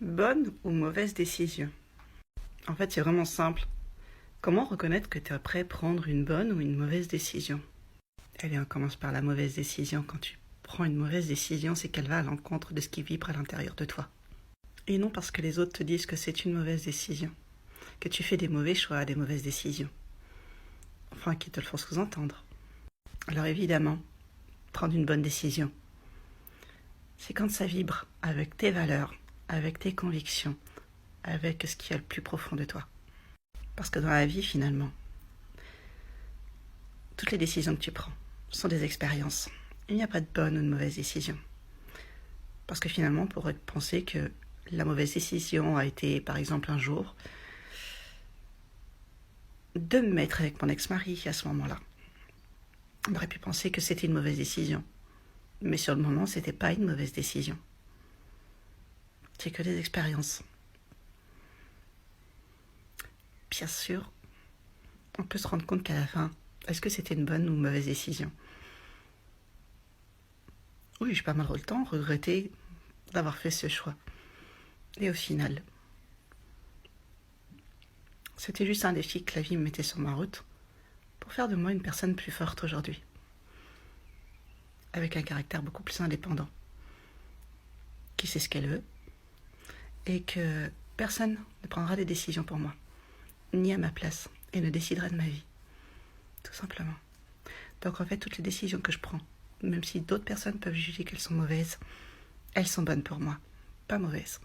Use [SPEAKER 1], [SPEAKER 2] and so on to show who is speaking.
[SPEAKER 1] Bonne ou mauvaise décision? En fait, c'est vraiment simple. Comment reconnaître que tu es prêt à prendre une bonne ou une mauvaise décision? Allez, on commence par la mauvaise décision. Quand tu prends une mauvaise décision, c'est qu'elle va à l'encontre de ce qui vibre à l'intérieur de toi. Et non parce que les autres te disent que c'est une mauvaise décision, que tu fais des mauvais choix, des mauvaises décisions. Enfin, qui te le font sous-entendre. Alors évidemment, prendre une bonne décision, c'est quand ça vibre avec tes valeurs, avec tes convictions, avec ce qu'il y a le plus profond de toi. Parce que dans la vie, finalement, toutes les décisions que tu prends sont des expériences. Il n'y a pas de bonne ou de mauvaise décision. Parce que finalement, on pourrait penser que la mauvaise décision a été, par exemple, un jour, de me mettre avec mon ex-mari à ce moment-là. On aurait pu penser que c'était une mauvaise décision. Mais sur le moment, c'était pas une mauvaise décision. C'est que des expériences. Bien sûr, on peut se rendre compte qu'à la fin, est-ce que c'était une bonne ou une mauvaise décision? Oui, j'ai pas mal le temps regretté d'avoir fait ce choix. Et au final, c'était juste un défi que la vie me mettait sur ma route pour faire de moi une personne plus forte aujourd'hui, avec un caractère beaucoup plus indépendant, qui sait ce qu'elle veut, et que personne ne prendra des décisions pour moi, ni à ma place, et ne décidera de ma vie, tout simplement. Donc en fait, toutes les décisions que je prends, même si d'autres personnes peuvent juger qu'elles sont mauvaises, elles sont bonnes pour moi, pas mauvaises.